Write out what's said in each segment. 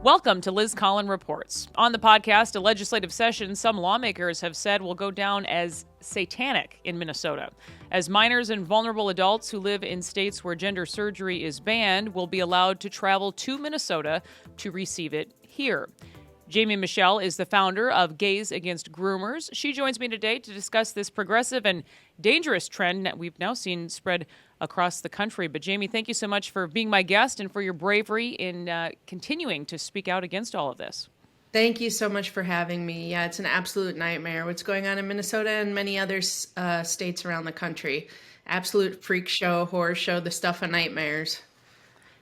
Welcome to Liz Collin Reports. On the podcast, a legislative session some lawmakers have said will go down as satanic in Minnesota, as minors and vulnerable adults who live in states where gender surgery is banned will be allowed to travel to Minnesota to receive it here. Jaimee Michell is the founder of Against Groomers. She joins me today to discuss this progressive and dangerous trend that we've now seen spread across the country. But Jaimee, thank you so much for being my guest and for your bravery in continuing to speak out against all of this. Thank you so much for having me. Yeah, it's an absolute nightmare what's going on in Minnesota and many other states around the country. Absolute freak show, horror show, the stuff of nightmares.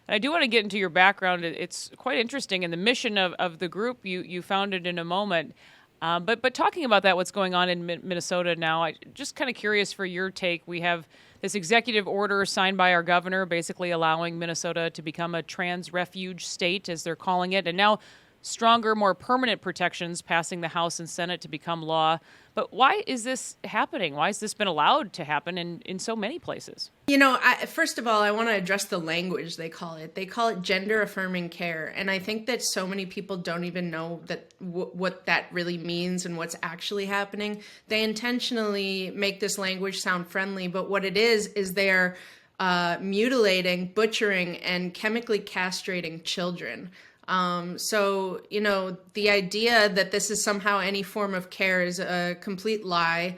I do want to get into your background. It's quite interesting, and the mission of the group you founded in a moment. But talking about that, what's going on in Minnesota now, I'm just kind of curious for your take. We have this executive order signed by our governor basically allowing Minnesota to become a trans refuge state, as they're calling it, and now stronger, more permanent protections passing the House and Senate to become law. But why is this happening? Why has this been allowed to happen in so many places? You know, first of all, I want to address the language they call it. They call it gender affirming care. And I think that so many people don't even know that what that really means and what's actually happening. They intentionally make this language sound friendly, but what it is they are mutilating, butchering, and chemically castrating children. So, you know, the idea that this is somehow any form of care is a complete lie.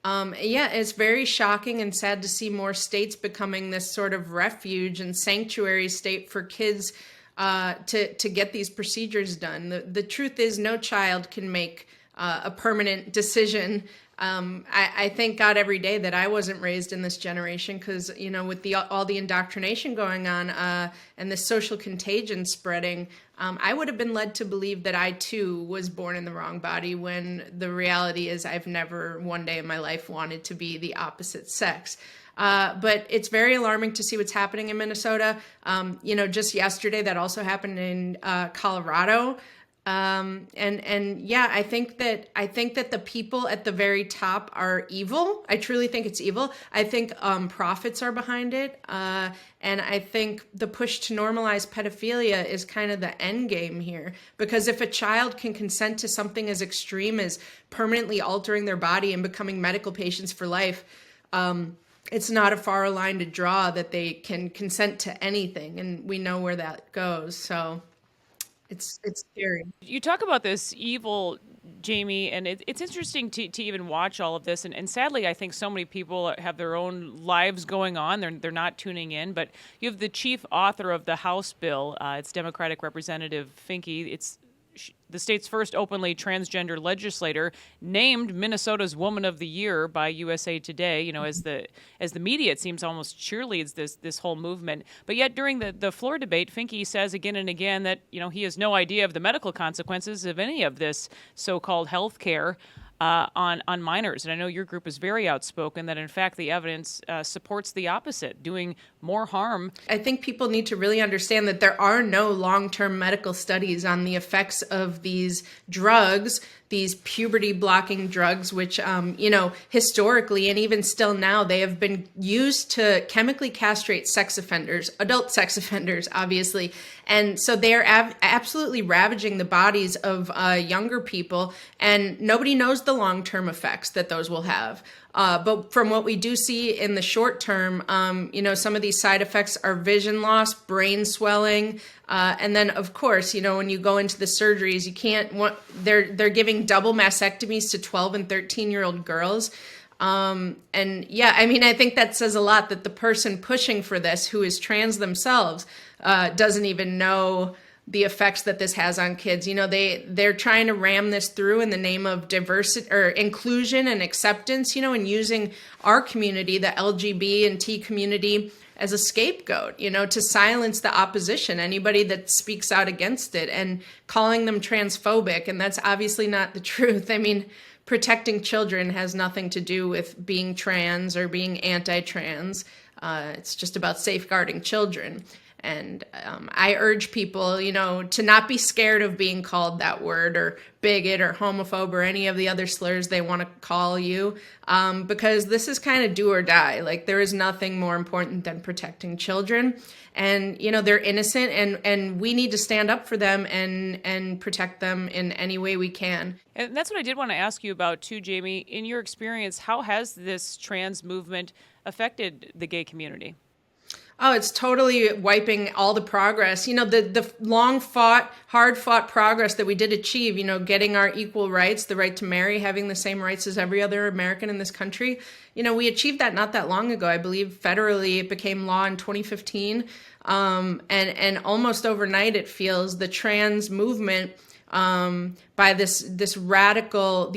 Yeah, it's very shocking and sad to see more states becoming this sort of refuge and sanctuary state for kids to get these procedures done. The truth is no child can make a permanent decision. I thank God every day that I wasn't raised in this generation because, you know, with all the indoctrination going on and the social contagion spreading, I would have been led to believe that I, too, was born in the wrong body when the reality is I've never one day in my life wanted to be the opposite sex. But it's very alarming to see what's happening in Minnesota. You know, just yesterday that also happened in Colorado. And yeah, I think that the people at the very top are evil. I truly think it's evil. I think profits are behind it. And I think the push to normalize pedophilia is kind of the end game here. Because if a child can consent to something as extreme as permanently altering their body and becoming medical patients for life, it's not a far line to draw that they can consent to anything. And we know where that goes. So it's scary. You talk about this evil, Jaimee, and it's interesting to even watch all of this. And sadly, I think so many people have their own lives going on. They're not tuning in. But you have the chief author of the House bill. It's Democratic Representative Finke. It's the state's first openly transgender legislator, named Minnesota's Woman of the Year by USA Today. You know, as the media, it seems almost cheerleads this whole movement. But yet, during the floor debate, Finke says again and again that, you know, he has no idea of the medical consequences of any of this so-called health care on minors. And I know your group is very outspoken that, in fact, the evidence supports the opposite, doing more harm. I think people need to really understand that there are no long-term medical studies on the effects of these drugs, these puberty-blocking drugs, which, you know, historically and even still now, they have been used to chemically castrate sex offenders, adult sex offenders, obviously. And so they are absolutely ravaging the bodies of younger people, and nobody knows the long-term effects that those will have. But from what we do see in the short term, you know, some of these side effects are vision loss, brain swelling, and then, of course, you know, when you go into the surgeries, you can't. They're giving double mastectomies to 12 and 13-year-old girls. And yeah, I mean, I think that says a lot that the person pushing for this, who is trans themselves, doesn't even know the effects that this has on kids. You know, they're trying to ram this through in the name of diversity or inclusion and acceptance, you know, and using our community, the LGBT and T community, as a scapegoat, you know, to silence the opposition, anybody that speaks out against it, and calling them transphobic. And that's obviously not the truth. I mean, protecting children has nothing to do with being trans or being anti-trans. It's just about safeguarding children. And I urge people, to not be scared of being called that word, or bigot, or homophobe, or any of the other slurs they want to call you, because this is kind of do or die. Like, there is nothing more important than protecting children. And, they're innocent, and we need to stand up for them and protect them in any way we can. And that's what I did want to ask you about too, Jaimee. In your experience, how has this trans movement affected the gay community? Oh, it's totally wiping all the progress. The long fought, hard fought progress that we did achieve, getting our equal rights, the right to marry, having the same rights as every other American in this country. We achieved that not that long ago. I believe federally it became law in 2015. And almost overnight, it feels, the trans movement, by these radical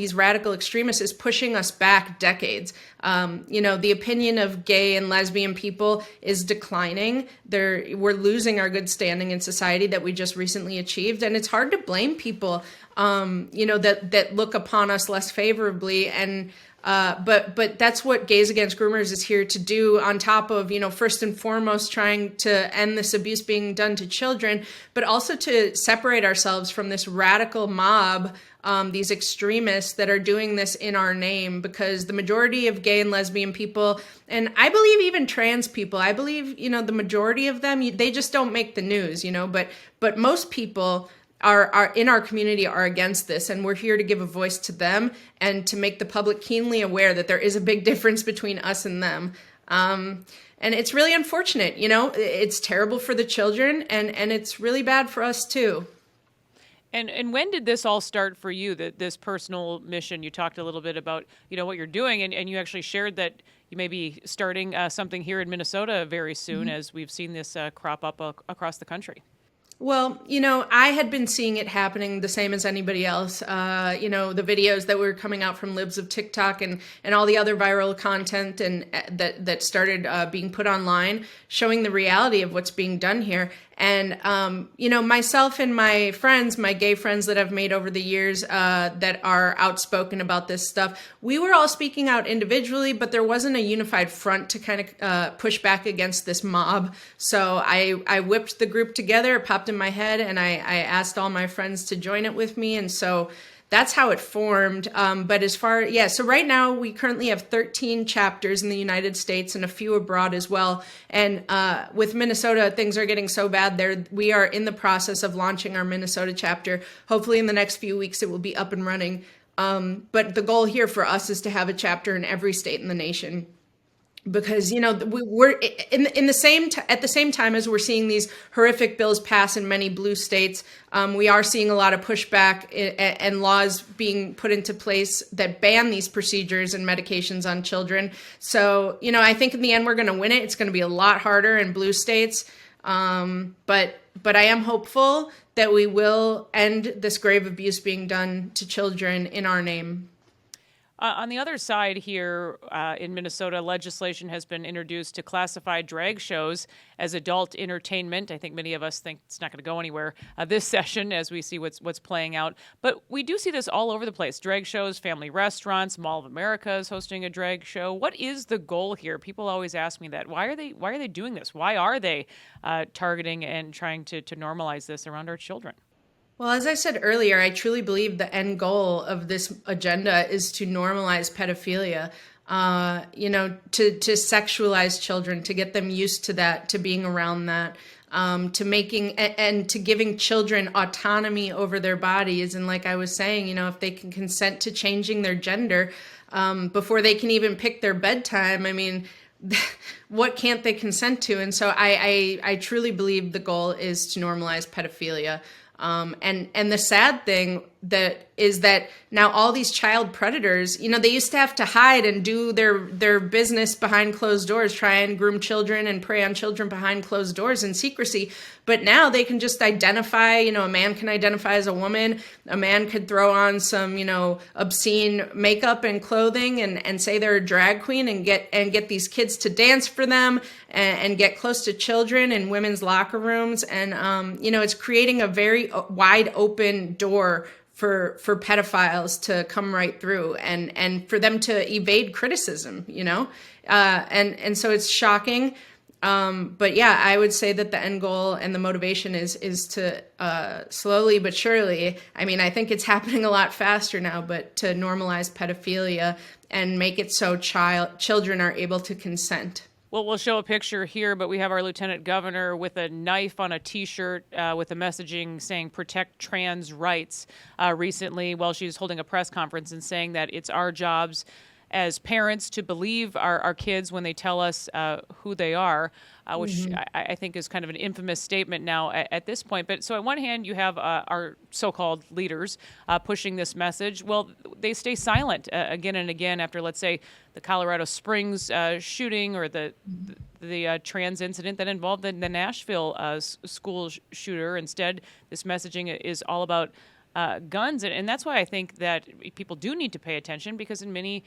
extremists, is pushing us back decades. The opinion of gay and lesbian people is declining. We're losing our good standing in society that we just recently achieved, and it's hard to blame people, that look upon us less favorably. And but that's what Gays Against Groomers is here to do, on top of, first and foremost, trying to end this abuse being done to children, but also to separate ourselves from this radical mob, these extremists that are doing this in our name, because the majority of gay and lesbian people, and I believe even trans people, I believe, the majority of them, they just don't make the news, but most people are in our community are against this, and we're here to give a voice to them and to make the public keenly aware that there is a big difference between us and them. And it's really unfortunate, it's terrible for the children, and it's really bad for us too. And when did this all start for you, this personal mission? You talked a little bit about, what you're doing, and you actually shared that you may be starting something here in Minnesota very soon, as we've seen this crop up across the country. Well, I had been seeing it happening the same as anybody else. The videos that were coming out from libs of TikTok and all the other viral content and that started being put online, showing the reality of what's being done here. And, myself and my friends, my gay friends that I've made over the years that are outspoken about this stuff, we were all speaking out individually, but there wasn't a unified front to kind of push back against this mob. So I whipped the group together, it popped in my head, and I asked all my friends to join it with me. And so that's how it formed. But so right now we currently have 13 chapters in the United States and a few abroad as well. And with Minnesota, things are getting so bad there. We are in the process of launching our Minnesota chapter. Hopefully in the next few weeks, it will be up and running. But the goal here for us is to have a chapter in every state in the nation. Because, we're at the same time as we're seeing these horrific bills pass in many blue states, we are seeing a lot of pushback and laws being put into place that ban these procedures and medications on children. So, I think in the end, we're going to win it. It's going to be a lot harder in blue states. But I am hopeful that we will end this grave abuse being done to children in our name. On the other side here in Minnesota, legislation has been introduced to classify drag shows as adult entertainment. I think many of us think it's not going to go anywhere this session as we see what's playing out. But we do see this all over the place. Drag shows, family restaurants, Mall of America is hosting a drag show. What is the goal here? People always ask me that. Why are they doing this? Why are they targeting and trying to normalize this around our children? Well, as I said earlier, I truly believe the end goal of this agenda is to normalize pedophilia, to sexualize children, to get them used to that, to being around that, to making and to giving children autonomy over their bodies. And like I was saying, if they can consent to changing their gender before they can even pick their bedtime, I mean, what can't they consent to? And so I truly believe the goal is to normalize pedophilia. And the sad thing that is that now all these child predators, they used to have to hide and do their business behind closed doors, try and groom children and prey on children behind closed doors in secrecy. But now they can just identify, a man can identify as a woman, a man could throw on some, obscene makeup and clothing and say they're a drag queen and get these kids to dance for them and get close to children in women's locker rooms. And, it's creating a very wide open door for pedophiles to come right through and for them to evade criticism, and so it's shocking. But yeah, I would say that the end goal and the motivation is to slowly but surely, I mean, I think it's happening a lot faster now, but to normalize pedophilia and make it so children are able to consent. Well, we'll show a picture here, but we have our lieutenant governor with a knife on a T-shirt with the messaging saying "Protect Trans Rights" recently, while she's holding a press conference and saying that it's our jobs as parents to believe our kids when they tell us who they are, which I think is kind of an infamous statement now at this point. But so on one hand, you have our so-called leaders pushing this message. Well, they stay silent again and again after, let's say, the Colorado Springs shooting or the trans incident that involved the Nashville school shooter. Instead, this messaging is all about guns, and that's why I think that people do need to pay attention, because in many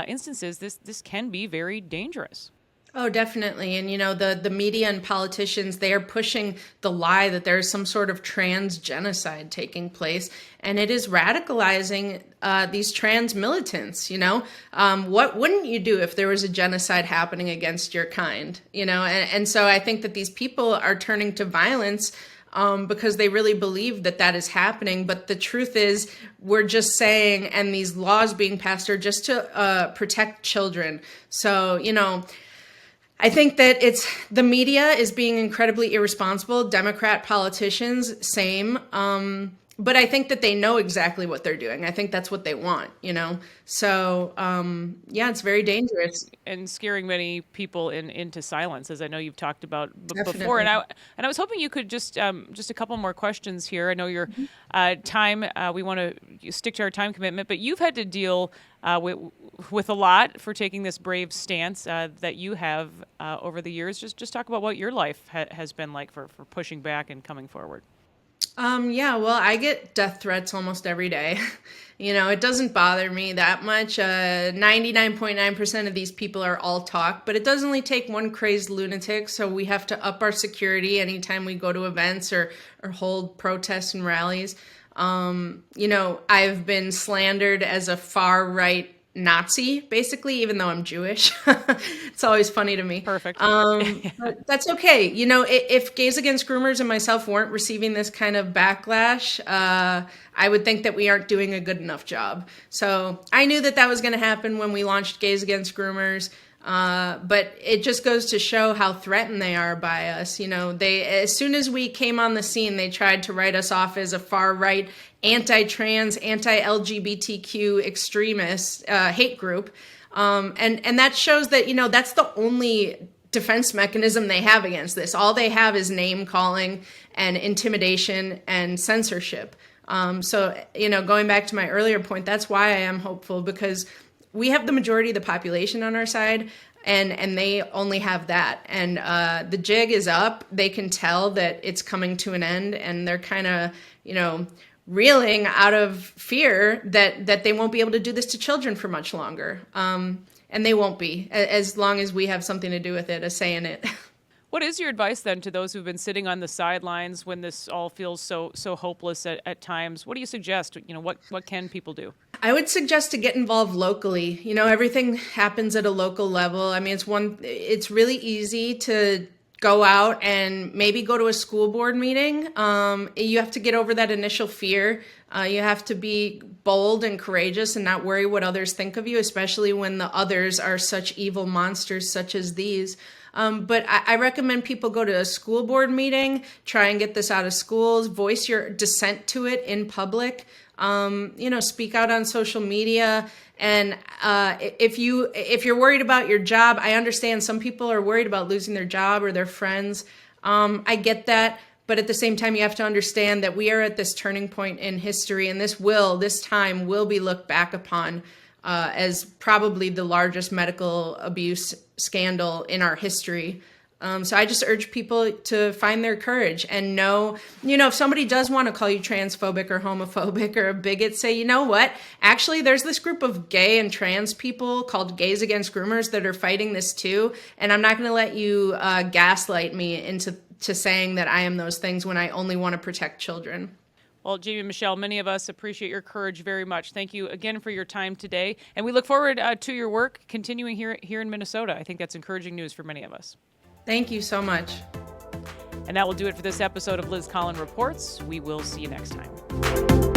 instances this can be very dangerous. Oh, definitely. And, the media and politicians, they are pushing the lie that there's some sort of trans genocide taking place. And it is radicalizing these trans militants, What wouldn't you do if there was a genocide happening against your kind, And so I think that these people are turning to violence because they really believe that that is happening. But the truth is, we're just saying, and these laws being passed are just to protect children. So, I think that the media is being incredibly irresponsible. Democrat politicians, same. But I think that they know exactly what they're doing. I think that's what they want, So, yeah, it's very dangerous. And scaring many people into silence, as I know you've talked about before. Definitely. And I was hoping you could just a couple more questions here. I know your time. We want to stick to our time commitment, but you've had to deal with a lot for taking this brave stance that you have over the years. Just talk about what your life has been like for pushing back and coming forward. Yeah, well, I get death threats almost every day. It doesn't bother me that much. 99.9% of these people are all talk, but it does only take one crazed lunatic. So we have to up our security anytime we go to events or hold protests and rallies. I've been slandered as a far right Nazi, basically, even though I'm Jewish. It's always funny to me. Perfect. But that's okay. If Gays Against Groomers and myself weren't receiving this kind of backlash, I would think that we aren't doing a good enough job. So I knew that was going to happen when we launched Gays Against Groomers. But it just goes to show how threatened they are by us. As soon as we came on the scene, they tried to write us off as a far right, anti-trans, anti-LGBTQ extremist hate group. And that shows that, that's the only defense mechanism they have against this. All they have is name calling and intimidation and censorship. So, going back to my earlier point, that's why I am hopeful, because we have the majority of the population on our side, and they only have that. And the jig is up. They can tell that it's coming to an end, and they're kind of, reeling out of fear that they won't be able to do this to children for much longer. And they won't be, as long as we have something to do with it, a say in it. What is your advice then to those who've been sitting on the sidelines when this all feels so hopeless at times? What do you suggest? What can people do? I would suggest to get involved locally. Everything happens at a local level. I mean, it's really easy to go out and maybe go to a school board meeting. You have to get over that initial fear. You have to be bold and courageous and not worry what others think of you, especially when the others are such evil monsters such as these. But I recommend people go to a school board meeting, try and get this out of schools, voice your dissent to it in public, speak out on social media. And if you're worried about your job, I understand some people are worried about losing their job or their friends. I get that. But at the same time, you have to understand that we are at this turning point in history, and this time will be looked back upon as probably the largest medical abuse scandal in our history. So I just urge people to find their courage and know, if somebody does want to call you transphobic or homophobic or a bigot, say, you know what? Actually, there's this group of gay and trans people called Gays Against Groomers that are fighting this too. And I'm not going to let you gaslight me into saying that I am those things when I only want to protect children. Well, Jaimee Michell, many of us appreciate your courage very much. Thank you again for your time today. And we look forward to your work continuing here in Minnesota. I think that's encouraging news for many of us. Thank you so much. And that will do it for this episode of Liz Collin Reports. We will see you next time.